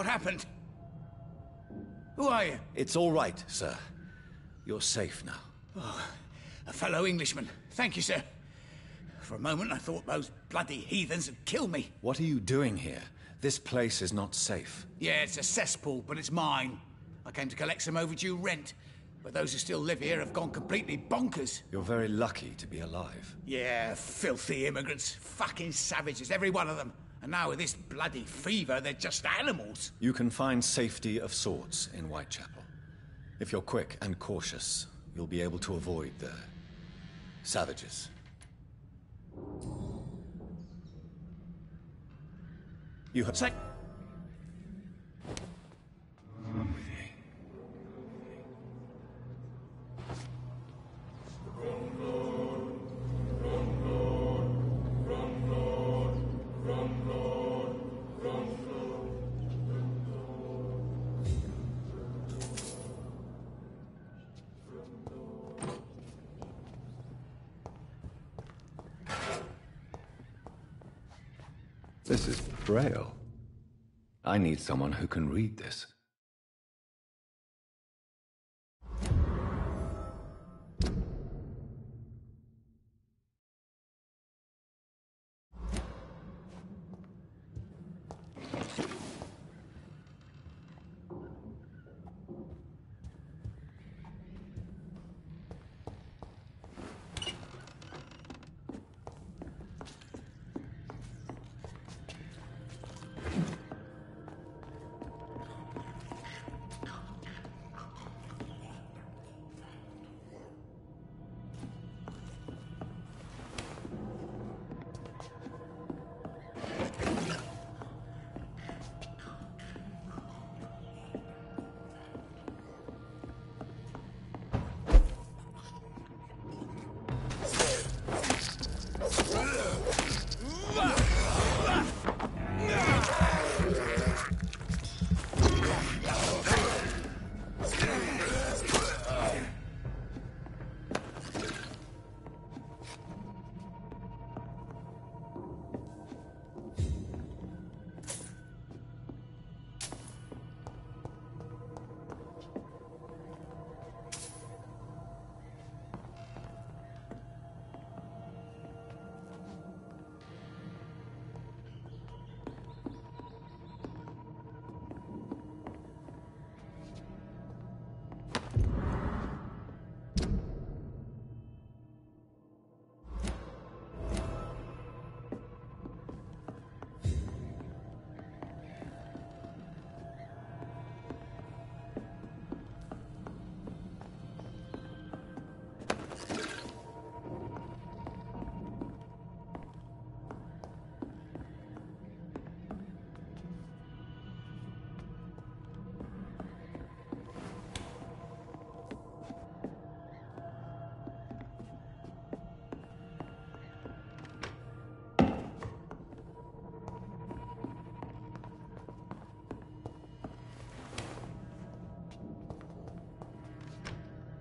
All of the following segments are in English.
What happened? Who are you? It's all right, sir. You're safe now. Oh, a fellow Englishman. Thank you, sir. For a moment, I thought those bloody heathens had killed me. What are you doing here? This place is not safe. Yeah, it's a cesspool, but it's mine. I came to collect some overdue rent, but those who still live here have gone completely bonkers. You're very lucky to be alive. Yeah, filthy immigrants. Fucking savages, every one of them. And now with this bloody fever, they're just animals. You can find safety of sorts in Whitechapel. If you're quick and cautious, you'll be able to avoid the savages. You have... Say... This is Braille. I need someone who can read this.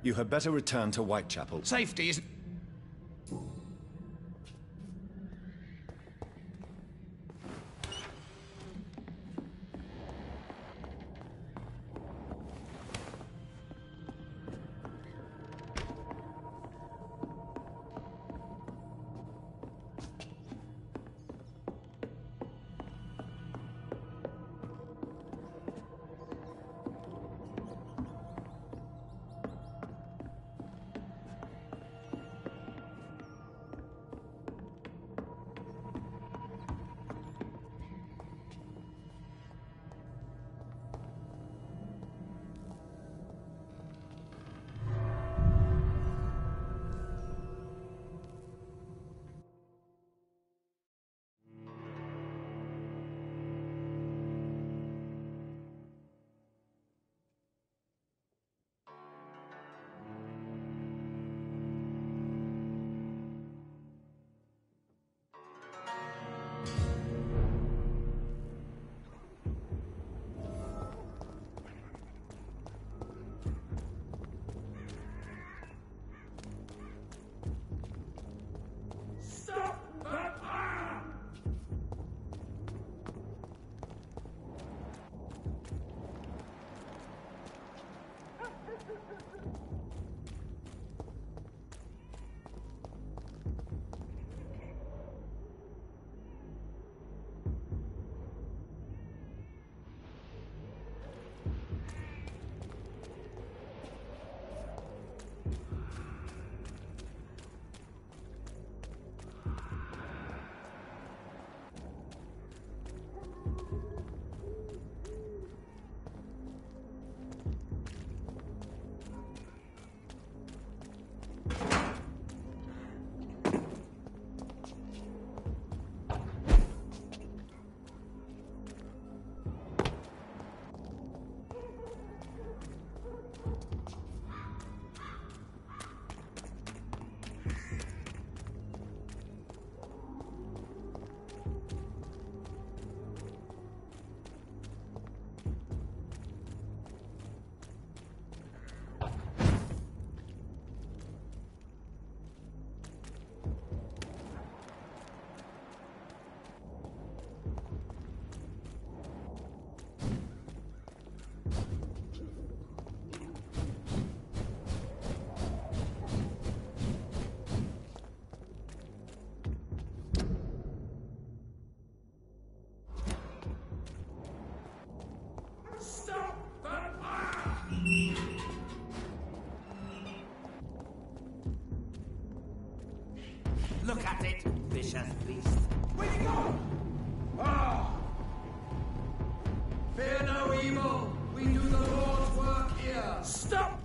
You had better return to Whitechapel. Safety isn't... Look at it, vicious beast. Where you go? Ah! Fear no evil. We do the Lord's work here. Stop!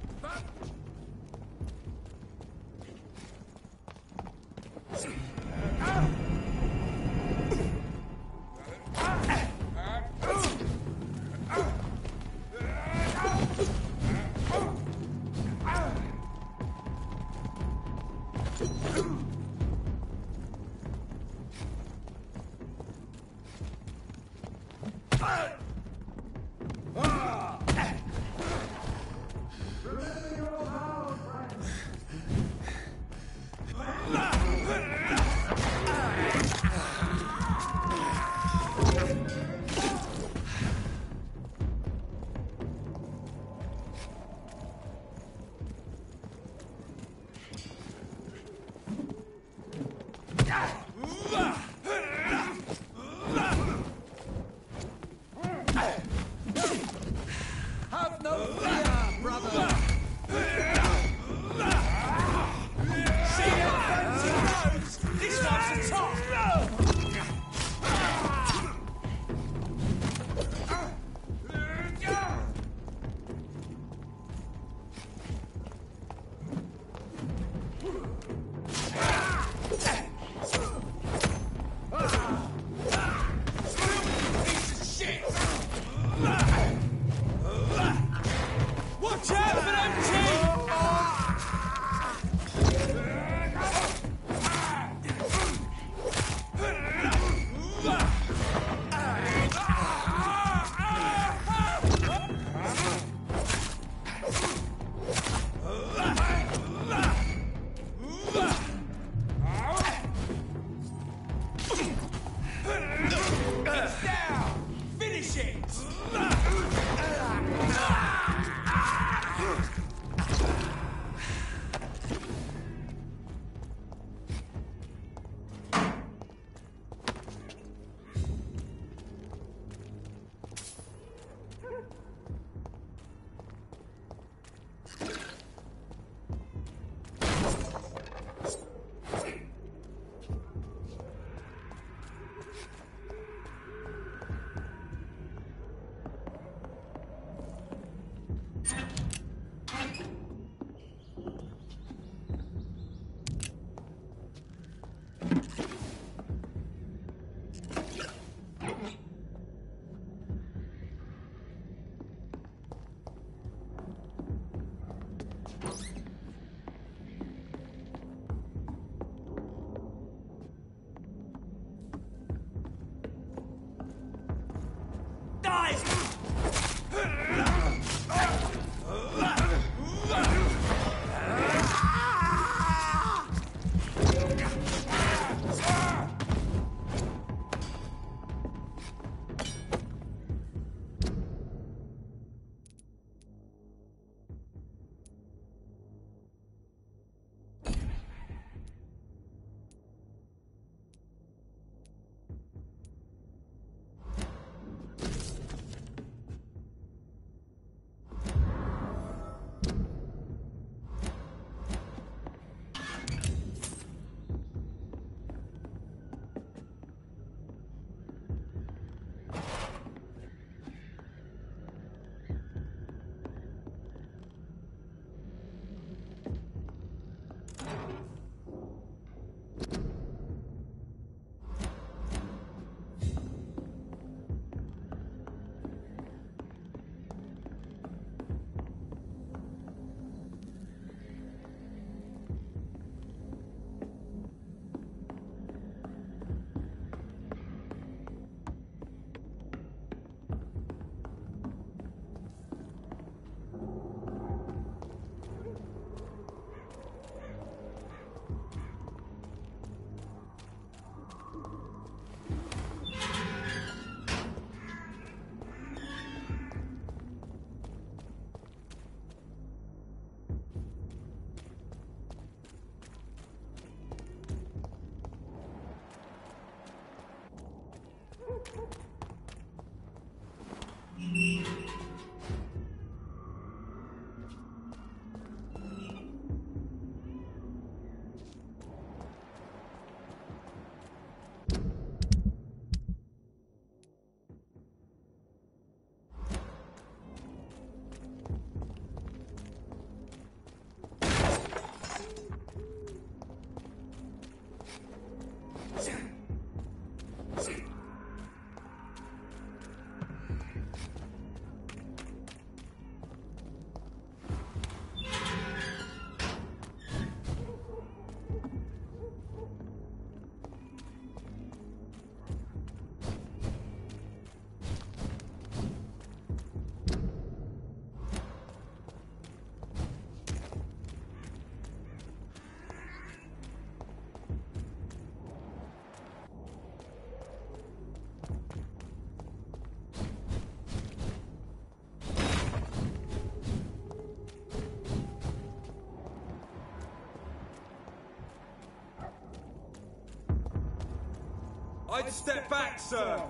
I'd step back, sir.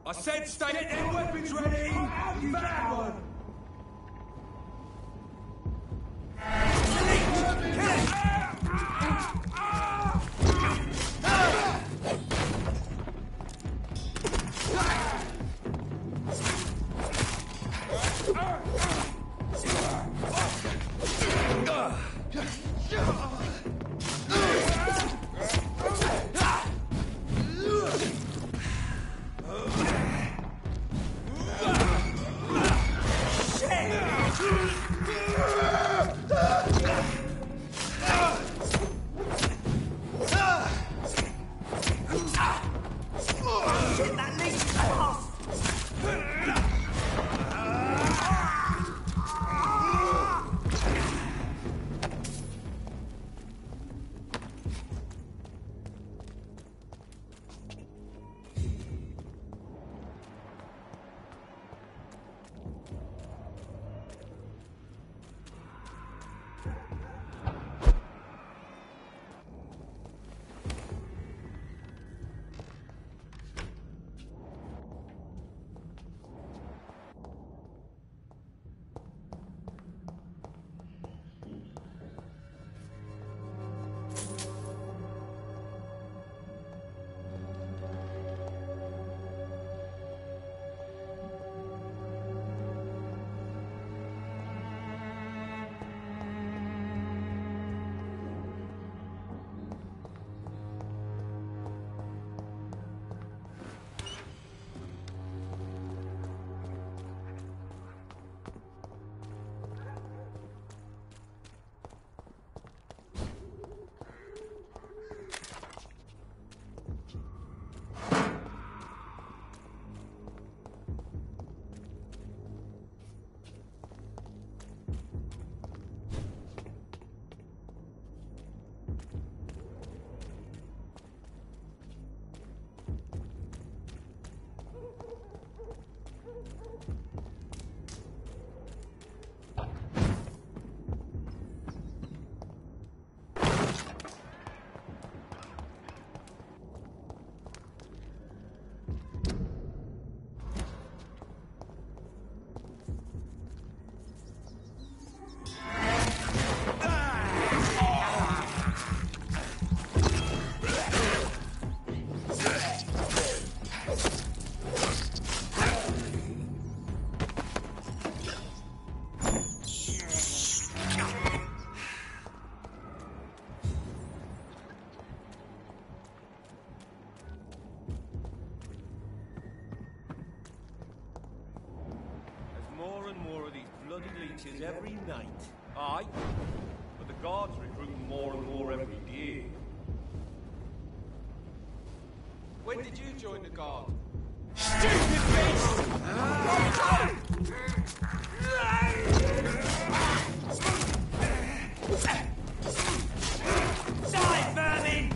I said stay... Get their weapons ready! You bad one! Every night. Aye, but the guards recruit more and more every day. When did you join the guard? Stupid beast! Die, vermin!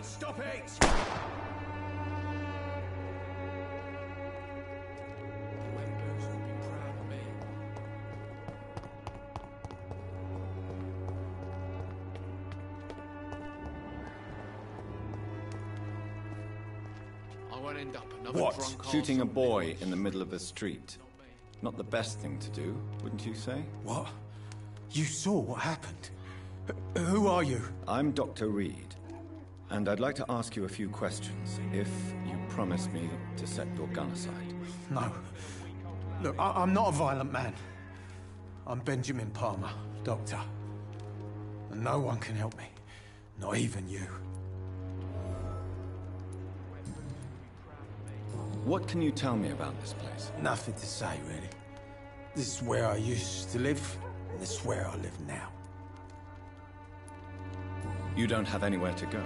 Stop it! Vampyrs will be proud of me. I won't end up another What? drunk Shooting a arsehole. boy in the middle of the street? Not the best thing to do, wouldn't you say? What? You saw what happened? Who are you? I'm Dr. Reed, and I'd like to ask you a few questions, if you promise me to set your gun aside. No. Look, I'm not a violent man. I'm Benjamin Palmer, doctor. And no one can help me. Not even you. What can you tell me about this place? Nothing to say, really. This is where I used to live, and this is where I live now. You don't have anywhere to go?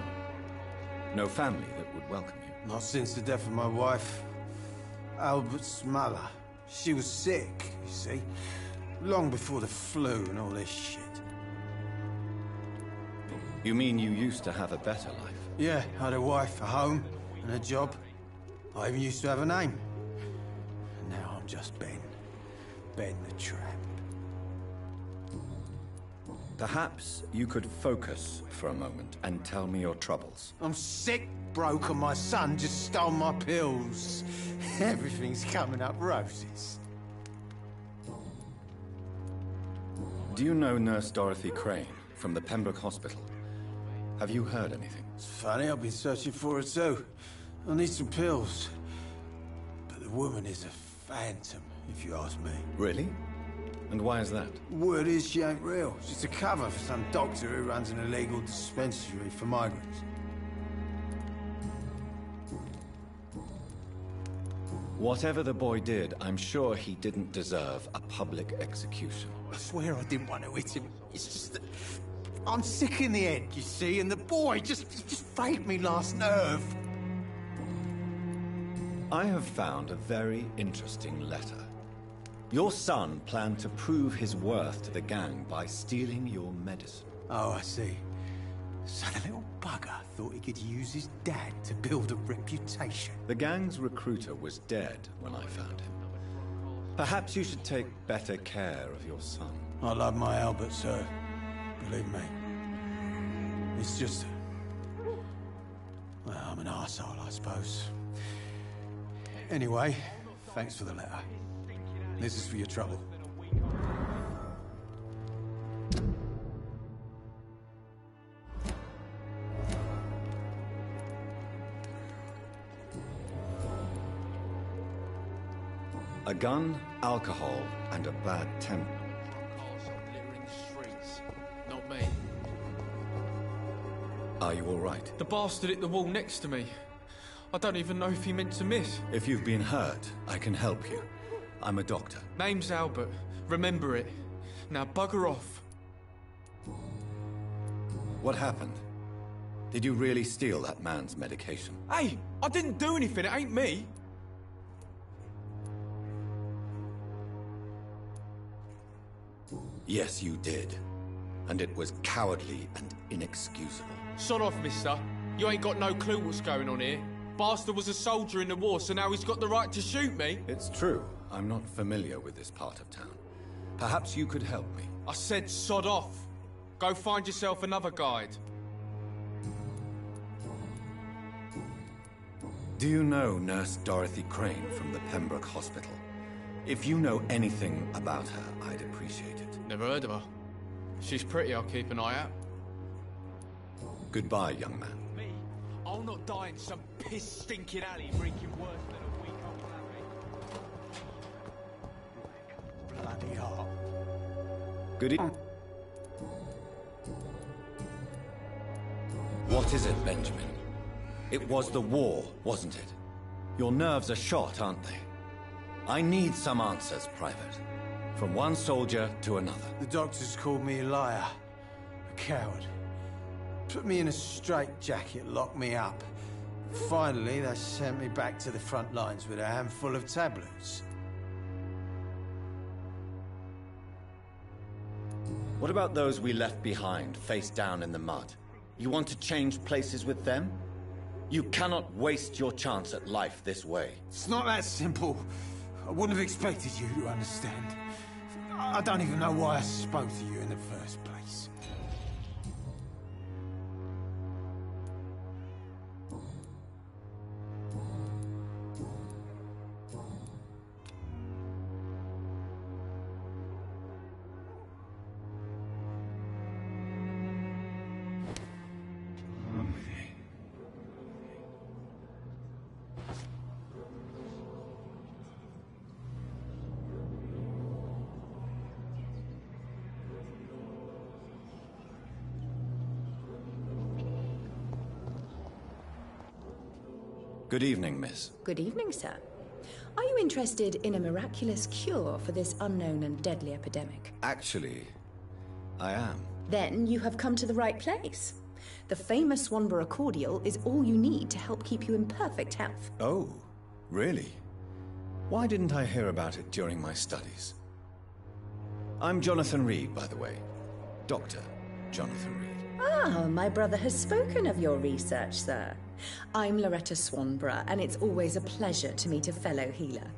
No family that would welcome you? Not since the death of my wife, Albert's mother. She was sick, you see. Long before the flu and all this shit. You mean you used to have a better life? Yeah, I had a wife, a home, and a job. I even used to have a name. And now I'm just Ben. Ben the Tramp. Perhaps you could focus for a moment and tell me your troubles. I'm sick, broke, and my son just stole my pills. Everything's coming up roses. Do you know Nurse Dorothy Crane from the Pembroke Hospital? Have you heard anything? It's funny, I've been searching for her too. I need some pills. But the woman is a phantom, if you ask me. Really? And why is that? Word is she ain't real. She's a cover for some doctor who runs an illegal dispensary for migrants. Whatever the boy did, I'm sure he didn't deserve a public execution. I swear I didn't want to hit him. It's just that I'm sick in the head, you see, and the boy just frayed me last nerve. I have found a very interesting letter. Your son planned to prove his worth to the gang by stealing your medicine. Oh, I see. So the little bugger thought he could use his dad to build a reputation. The gang's recruiter was dead when I found him. Perhaps you should take better care of your son. I love my Albert, sir. Believe me. It's just... well, I'm an arsehole, I suppose. Anyway, thanks for the letter. This is for your trouble. A gun, alcohol, and a bad temper. Littering the streets. Not me. Are you all right? The bastard hit the wall next to me. I don't even know if he meant to miss. If you've been hurt, I can help you. I'm a doctor. Name's Albert. Remember it. Now bugger off. What happened? Did you really steal that man's medication? Hey, I didn't do anything. It ain't me. Yes, you did. And it was cowardly and inexcusable. Sod off, mister. You ain't got no clue what's going on here. Bastard was a soldier in the war, so now he's got the right to shoot me. It's true. I'm not familiar with this part of town. Perhaps you could help me. I said sod off. Go find yourself another guide. Do you know Nurse Dorothy Crane from the Pembroke Hospital? If you know anything about her, I'd appreciate it. Never heard of her. She's pretty, I'll keep an eye out. Goodbye, young man. Me? I'll not die in some piss-stinking alley reeking worse than a week old Larry. Bloody heart. Good evening. What is it, Benjamin? It was the war, wasn't it? Your nerves are shot, aren't they? I need some answers, Private. From one soldier to another. The doctors called me a liar, a coward. Put me in a straitjacket, locked me up. Finally, they sent me back to the front lines with a handful of tablets. What about those we left behind, face down in the mud? You want to change places with them? You cannot waste your chance at life this way. It's not that simple. I wouldn't have expected you to understand. I don't even know why I spoke to you in the first place. Good evening, miss. Good evening, sir. Are you interested in a miraculous cure for this unknown and deadly epidemic? Actually, I am. Then you have come to the right place. The famous Swanborough cordial is all you need to help keep you in perfect health. Oh, really? Why didn't I hear about it during my studies? I'm Jonathan Reed, by the way. Dr. Jonathan Reed. Ah, my brother has spoken of your research, sir. I'm Loretta Swanborough, and it's always a pleasure to meet a fellow healer.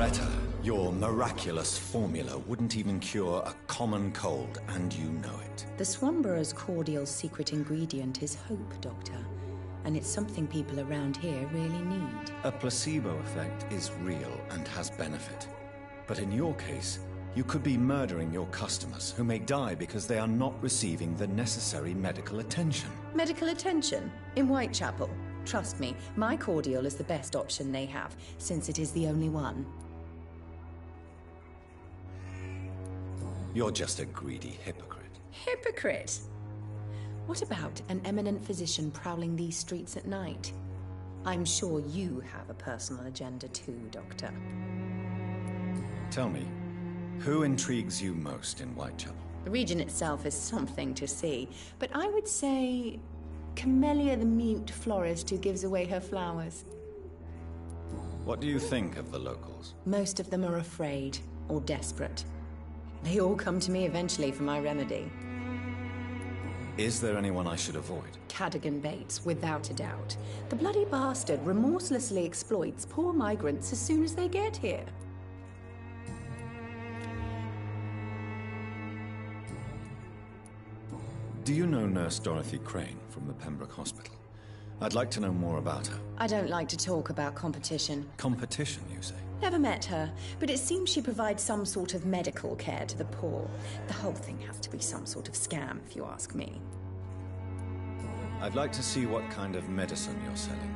Loretta, your miraculous formula wouldn't even cure a common cold, and you know it. The Swanborough's cordial secret ingredient is hope, Doctor. And it's something people around here really need. A placebo effect is real and has benefit. But in your case, you could be murdering your customers who may die because they are not receiving the necessary medical attention. Medical attention? In Whitechapel? Trust me, my cordial is the best option they have, since it is the only one. You're just a greedy hypocrite. Hypocrite? What about an eminent physician prowling these streets at night? I'm sure you have a personal agenda too, Doctor. Tell me, who intrigues you most in Whitechapel? The region itself is something to see, but I would say Camellia the mute florist who gives away her flowers. What do you think of the locals? Most of them are afraid or desperate. They all come to me eventually for my remedy. Is there anyone I should avoid? Cadogan Bates, without a doubt. The bloody bastard remorselessly exploits poor migrants as soon as they get here. Do you know Nurse Dorothy Crane from the Pembroke Hospital? I'd like to know more about her. I don't like to talk about competition. Competition, you say? Never met her, but it seems she provides some sort of medical care to the poor. The whole thing has to be some sort of scam, if you ask me. I'd like to see what kind of medicine you're selling.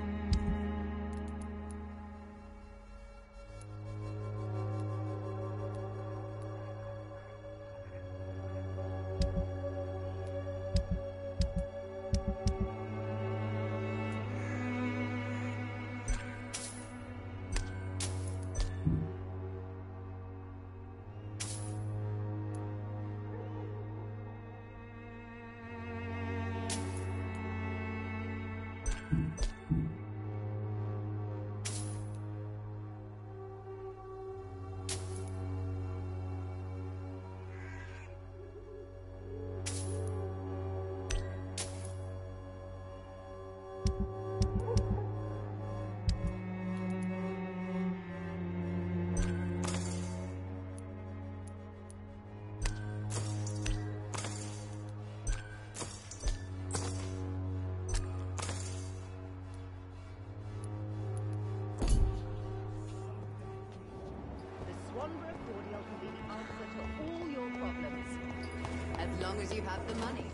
As long as you have the money.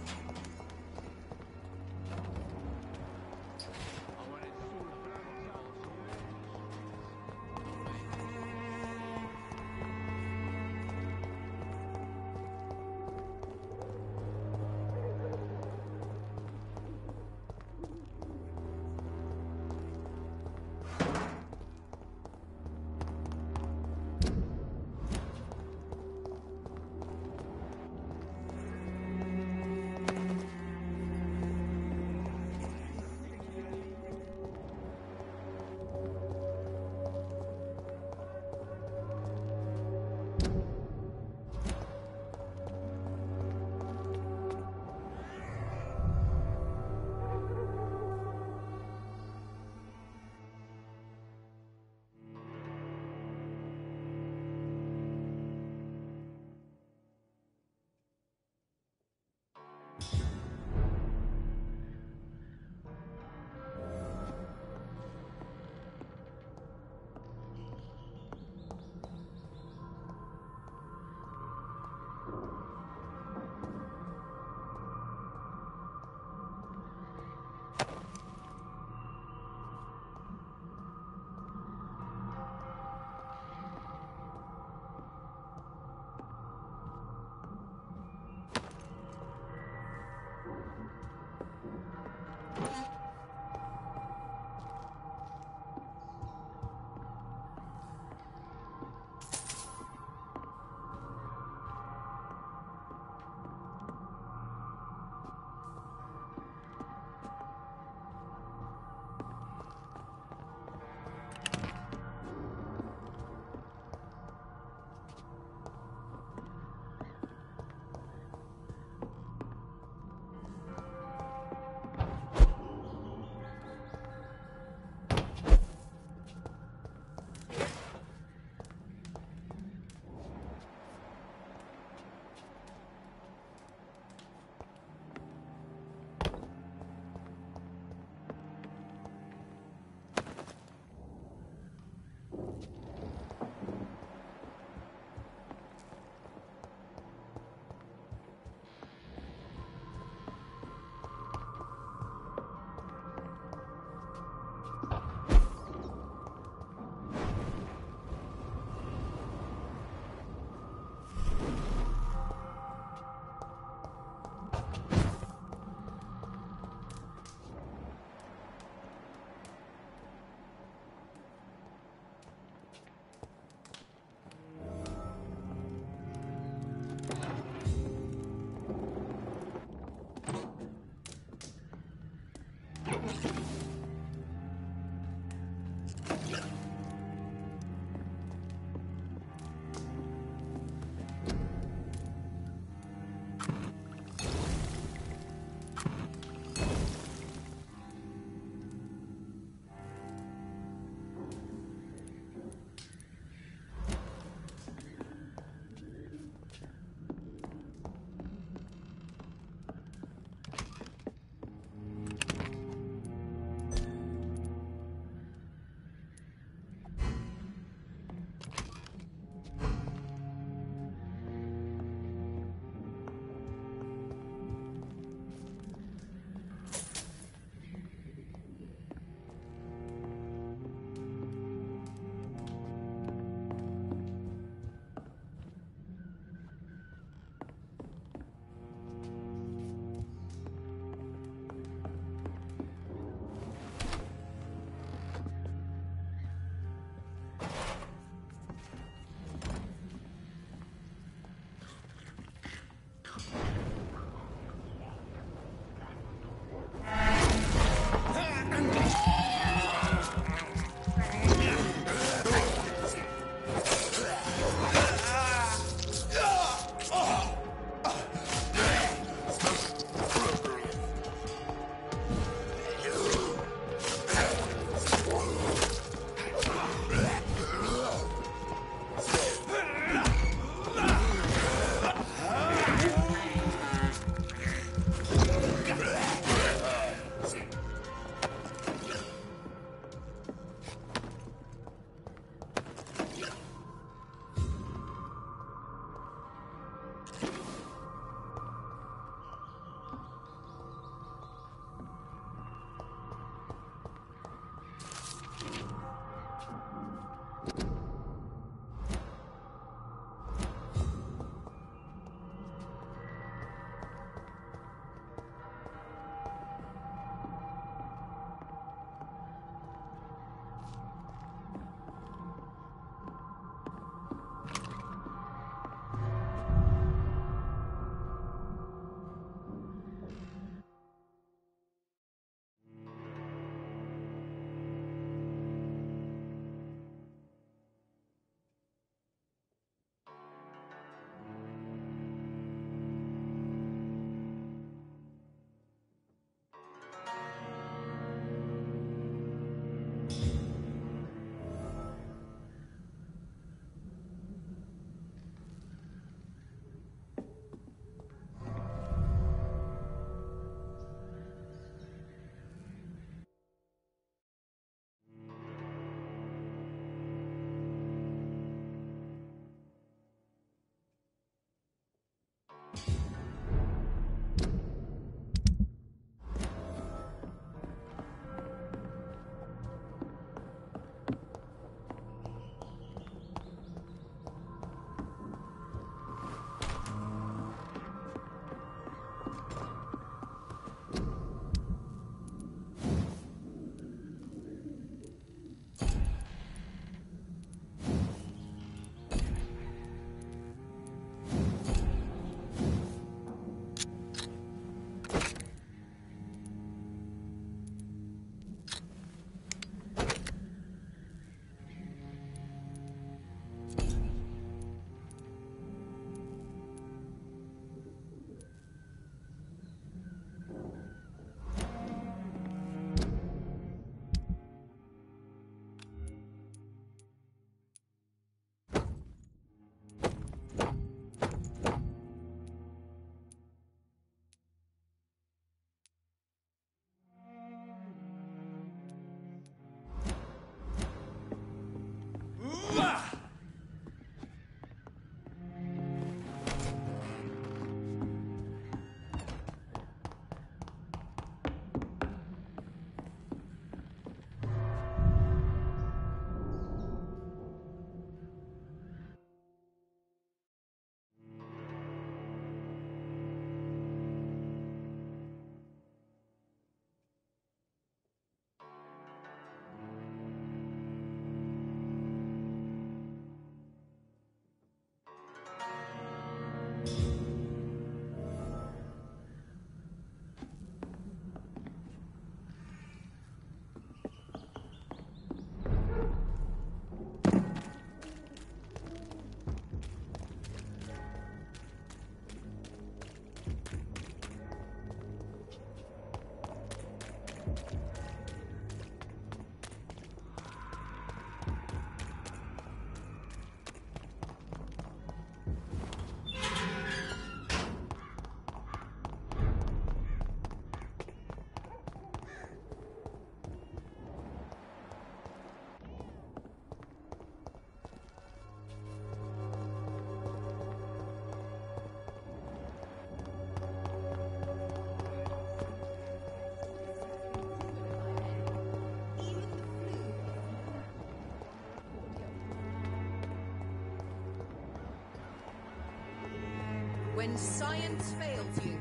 When science fails you,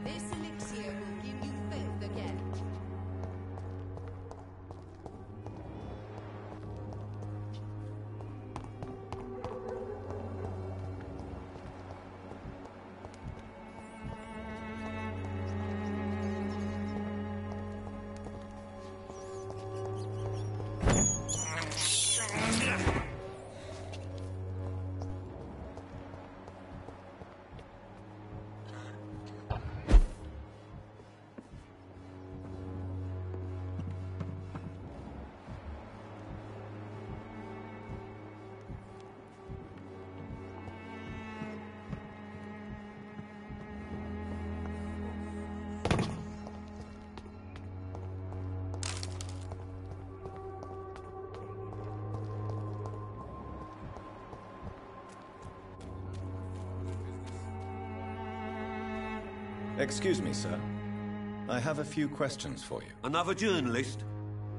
this elixir will give you faith again. Excuse me, sir. I have a few questions for you. Another journalist?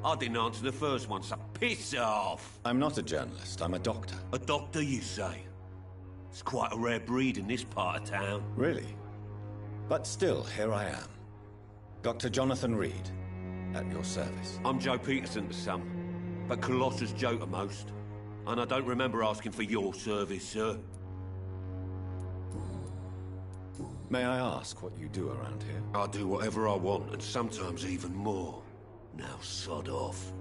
I didn't answer the first one, so piss off! I'm not a journalist, I'm a doctor. A doctor, you say? It's quite a rare breed in this part of town. Really? But still, here I am. Dr. Jonathan Reed, at your service. I'm Joe Peterson to some, but Colossus Joe to most. And I don't remember asking for your service, sir. May I ask what you do around here? I do whatever I want, and sometimes even more. Now sod off.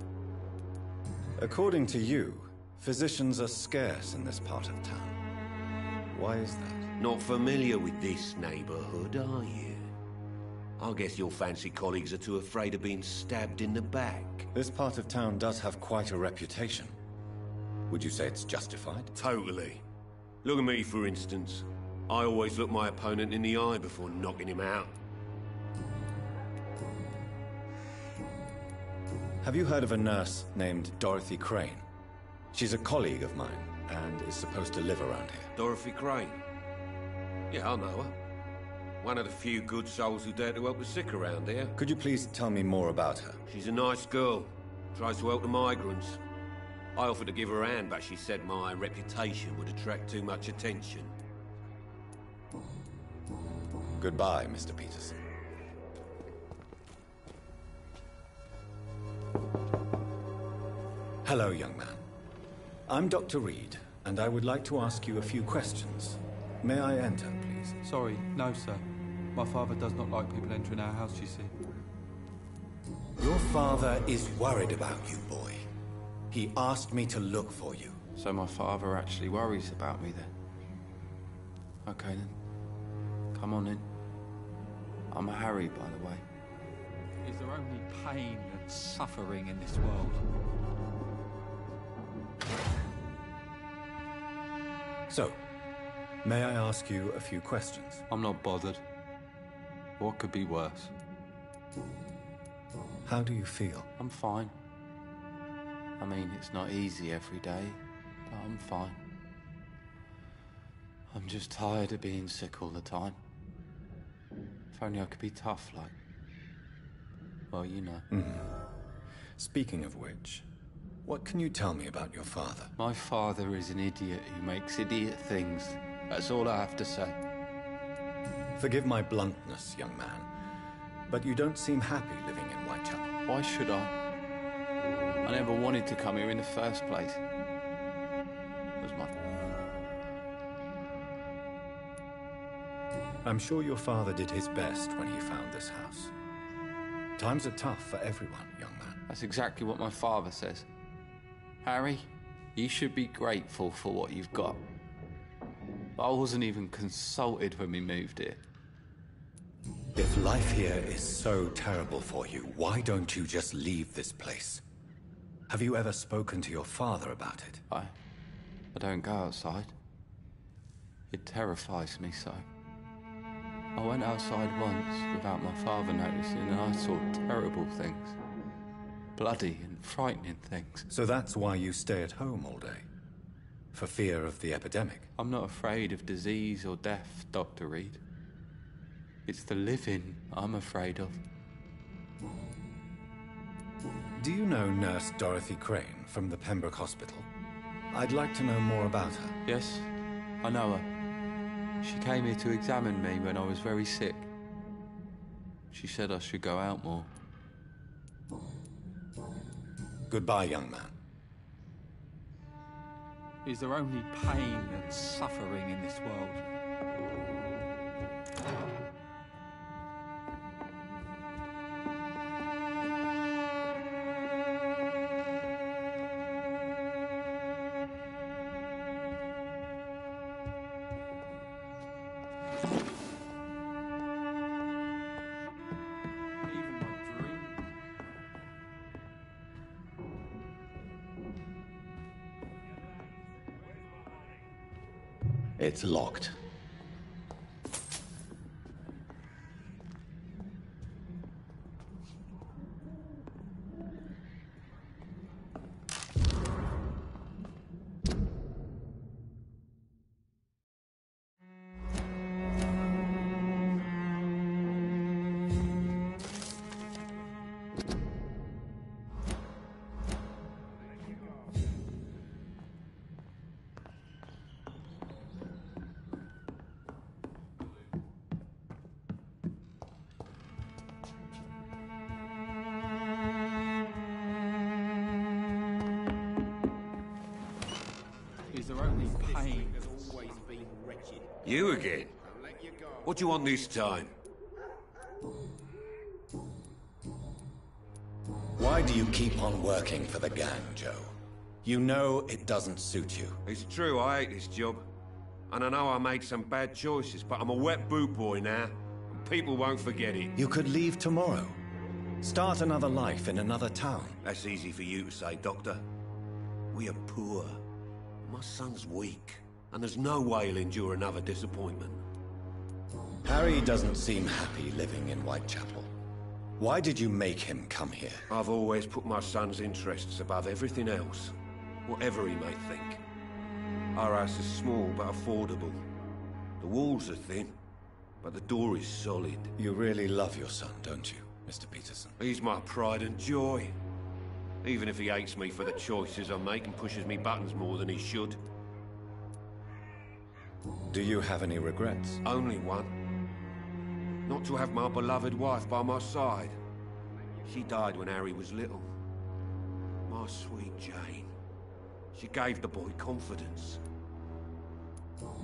According to you, physicians are scarce in this part of town. Why is that? Not familiar with this neighborhood, are you? I guess your fancy colleagues are too afraid of being stabbed in the back. This part of town does have quite a reputation. Would you say it's justified? Totally. Look at me, for instance. I always look my opponent in the eye before knocking him out. Have you heard of a nurse named Dorothy Crane? She's a colleague of mine, and is supposed to live around here. Dorothy Crane? Yeah, I know her. One of the few good souls who dare to help the sick around here. Could you please tell me more about her? She's a nice girl. Tries to help the migrants. I offered to give her a hand, but she said my reputation would attract too much attention. Goodbye, Mr. Peterson. Hello, young man. I'm Dr. Reed, and I would like to ask you a few questions. May I enter, please? Sorry, no, sir. My father does not like people entering our house, you see. Your father is worried about you, boy. He asked me to look for you. So my father actually worries about me, then? Okay, then. Come on in. I'm Harry, by the way. Is there only pain and suffering in this world? So, may I ask you a few questions? I'm not bothered. What could be worse? How do you feel? I'm fine. I mean, it's not easy every day, but I'm fine. I'm just tired of being sick all the time. If only I could be tough, like... Well, you know. Mm-hmm. Speaking of which, what can you tell me about your father? My father is an idiot who makes idiot things. That's all I have to say. Forgive my bluntness, young man, but you don't seem happy living in Whitechapel. Why should I? I never wanted to come here in the first place. It was my... I'm sure your father did his best when he found this house. Times are tough for everyone, young man. That's exactly what my father says. Harry, you should be grateful for what you've got. I wasn't even consulted when we moved here. If life here is so terrible for you, why don't you just leave this place? Have you ever spoken to your father about it? I don't go outside. It terrifies me so. I went outside once without my father noticing and I saw terrible things. Bloody and frightening things. So that's why you stay at home all day? For fear of the epidemic? I'm not afraid of disease or death, Dr. Reed. It's the living I'm afraid of. Do you know Nurse Dorothy Crane from the Pembroke Hospital? I'd like to know more about her. Yes, I know her. She came here to examine me when I was very sick. She said I should go out more. Goodbye, young man. Is there only pain and suffering in this world? It's locked. You again? What do you want this time? Why do you keep on working for the gang, Joe? You know it doesn't suit you. It's true, I hate this job. And I know I made some bad choices, but I'm a wet boot boy now, and people won't forget it. You could leave tomorrow. Start another life in another town. That's easy for you to say, Doctor. We are poor. My son's weak, and there's no way he'll endure another disappointment. Harry doesn't seem happy living in Whitechapel. Why did you make him come here? I've always put my son's interests above everything else, whatever he may think. Our house is small but affordable. The walls are thin, but the door is solid. You really love your son, don't you, Mr. Peterson? He's my pride and joy. Even if he hates me for the choices I make and pushes me buttons more than he should. Do you have any regrets? Only one. Not to have my beloved wife by my side. She died when Harry was little. My sweet Jane. She gave the boy confidence.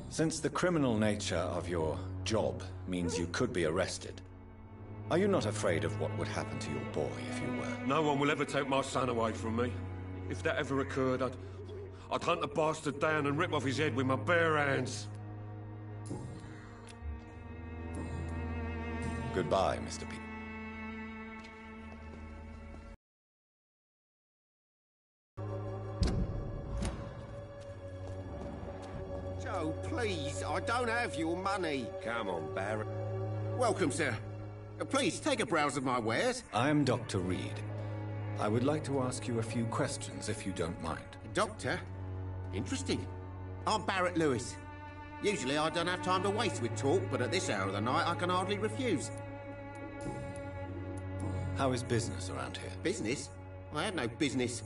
Since the criminal nature of your job means you could be arrested, are you not afraid of what would happen to your boy if you were? No one will ever take my son away from me. If that ever occurred, I'd hunt the bastard down and rip off his head with my bare hands. Goodbye, Mr. Peterson. Joe, please, I don't have your money. Come on, Barrett. Welcome, sir. Please, take a browse of my wares. I am Dr. Reed. I would like to ask you a few questions, if you don't mind. Doctor? Interesting. I'm Barrett Lewis. Usually I don't have time to waste with talk, but at this hour of the night I can hardly refuse. How is business around here? Business? I have no business.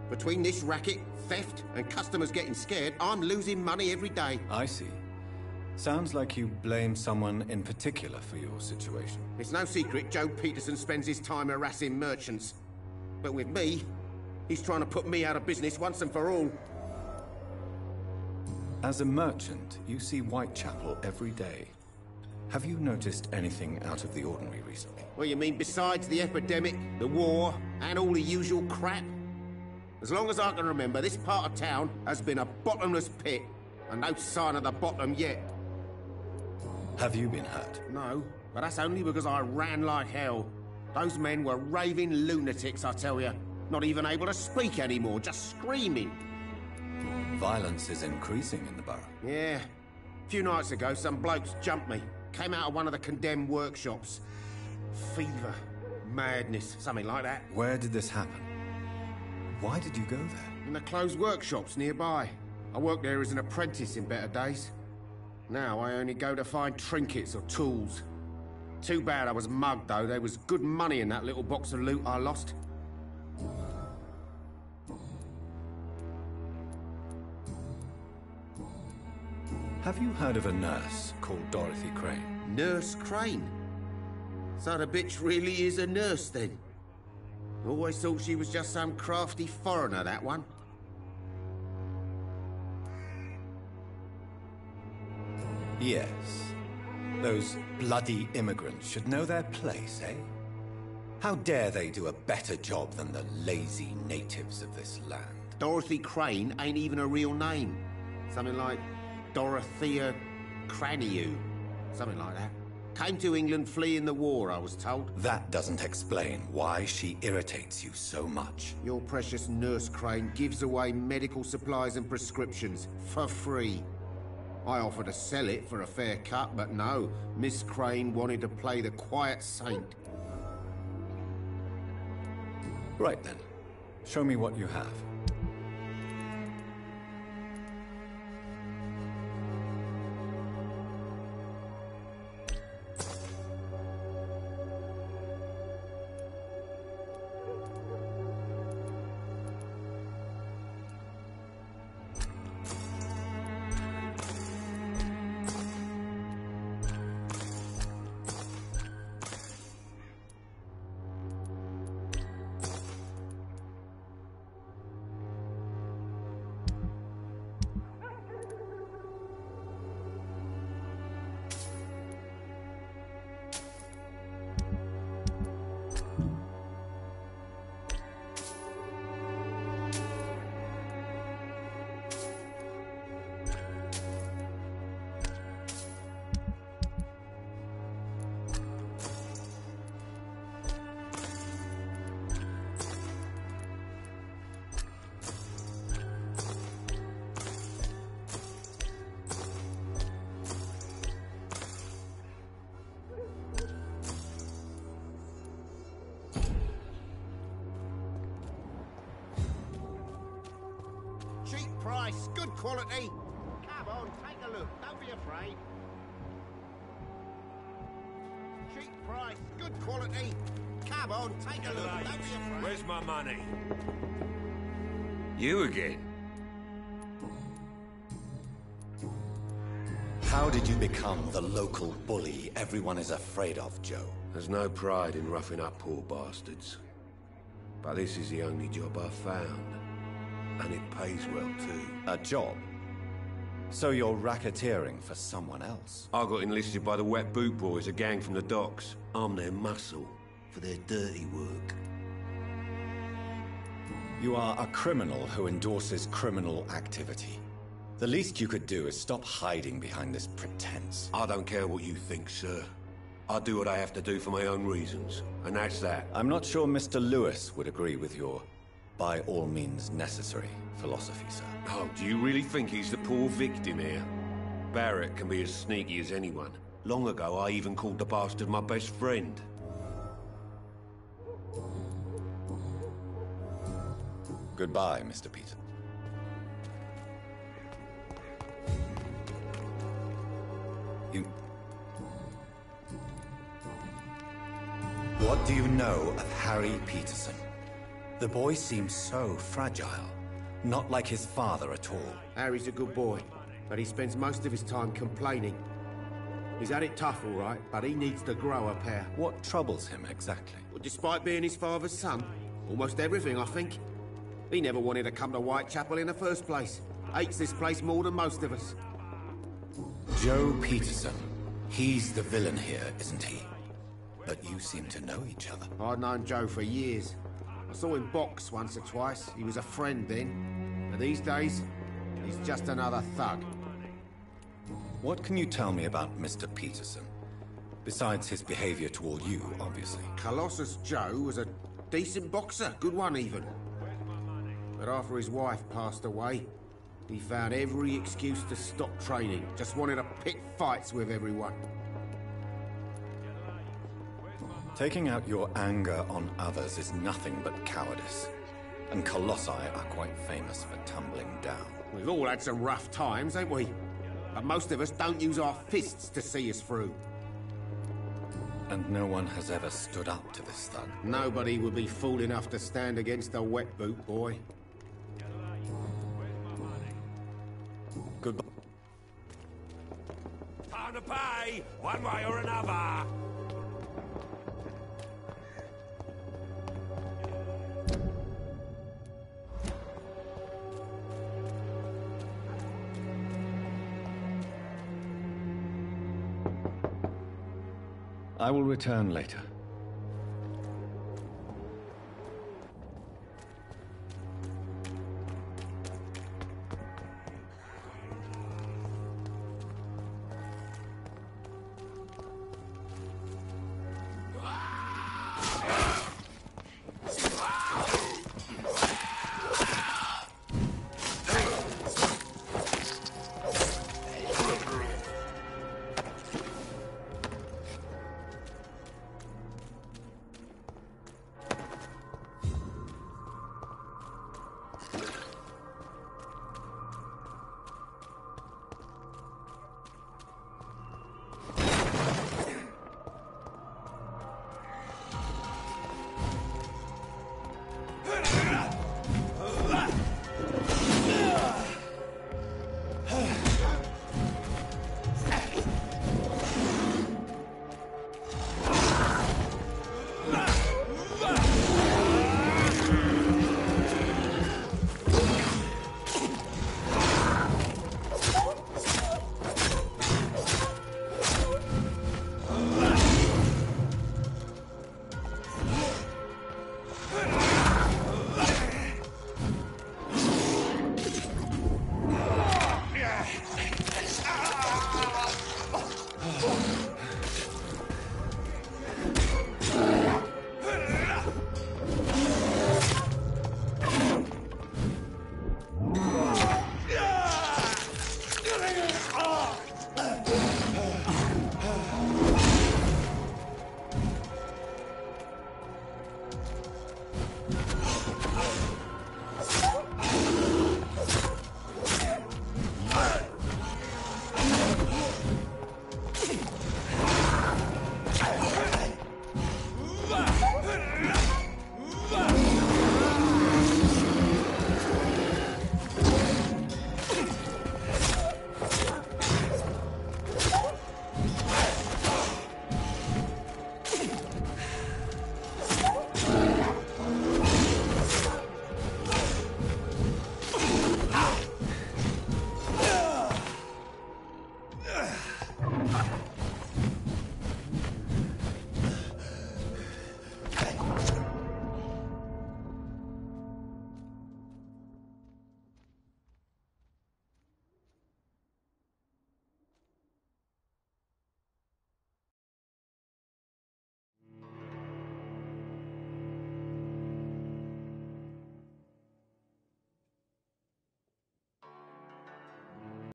Between this racket, theft, and customers getting scared, I'm losing money every day. I see. Sounds like you blame someone in particular for your situation. It's no secret Joe Peterson spends his time harassing merchants. But with me, he's trying to put me out of business once and for all. As a merchant, you see Whitechapel every day. Have you noticed anything out of the ordinary recently? Well, you mean besides the epidemic, the war, and all the usual crap? As long as I can remember, this part of town has been a bottomless pit, and no sign of the bottom yet. Have you been hurt? No, but that's only because I ran like hell. Those men were raving lunatics, I tell you. Not even able to speak anymore, just screaming. Violence is increasing in the borough. Yeah. A few nights ago, some blokes jumped me. Came out of one of the condemned workshops. Fever, madness, something like that. Where did this happen? Why did you go there? In the closed workshops nearby. I worked there as an apprentice in better days. Now I only go to find trinkets or tools. Too bad I was mugged, though. There was good money in that little box of loot I lost. Have you heard of a nurse called Dorothy Crane? Nurse Crane? So the bitch really is a nurse, then? Always thought she was just some crafty foreigner, that one. Yes. Those bloody immigrants should know their place, eh? How dare they do a better job than the lazy natives of this land? Dorothy Crane ain't even a real name. Something like Dorothea Craniu. Something like that. Came to England fleeing the war, I was told. That doesn't explain why she irritates you so much. Your precious Nurse Crane gives away medical supplies and prescriptions for free. I offered to sell it for a fair cut, but no. Miss Crane wanted to play the quiet saint. Right then. Show me what you have. Cheap price, good quality. Come on, take a look. Don't be afraid. Cheap price, good quality. Come on, take a look. Don't be afraid. Where's my money? You again? How did you become the local bully everyone is afraid of, Joe? There's no pride in roughing up poor bastards. But this is the only job I've found. And it pays well, too. A job? So you're racketeering for someone else? I got enlisted by the Wet Boot Boys, a gang from the docks. I'm their muscle for their dirty work. You are a criminal who endorses criminal activity. The least you could do is stop hiding behind this pretense. I don't care what you think, sir. I do what I have to do for my own reasons, and that's that. I'm not sure Mr. Lewis would agree with your by all means necessary philosophy, sir. Oh, do you really think he's the poor victim here? Barrett can be as sneaky as anyone. Long ago, I even called the bastard my best friend. Goodbye, Mr. Peter. You... What do you know of Harry Peterson? The boy seems so fragile. Not like his father at all. Harry's a good boy, but he spends most of his time complaining. He's had it tough, all right, but he needs to grow a pair. What troubles him exactly? Well, despite being his father's son, almost everything, I think. He never wanted to come to Whitechapel in the first place. Hates this place more than most of us. Joe Peterson. He's the villain here, isn't he? But you seem to know each other. I'd known Joe for years. I saw him box once or twice. He was a friend then. But these days, he's just another thug. What can you tell me about Mr. Peterson? Besides his behavior toward you, obviously. Colossus Joe was a decent boxer, good one even. But after his wife passed away, he found every excuse to stop training. Just wanted to pick fights with everyone. Taking out your anger on others is nothing but cowardice. And Colossi are quite famous for tumbling down. We've all had some rough times, ain't we? But most of us don't use our fists to see us through. And no one has ever stood up to this thug. Nobody would be fool enough to stand against a wet boot boy. Goodbye. me, one way or another. I will return later.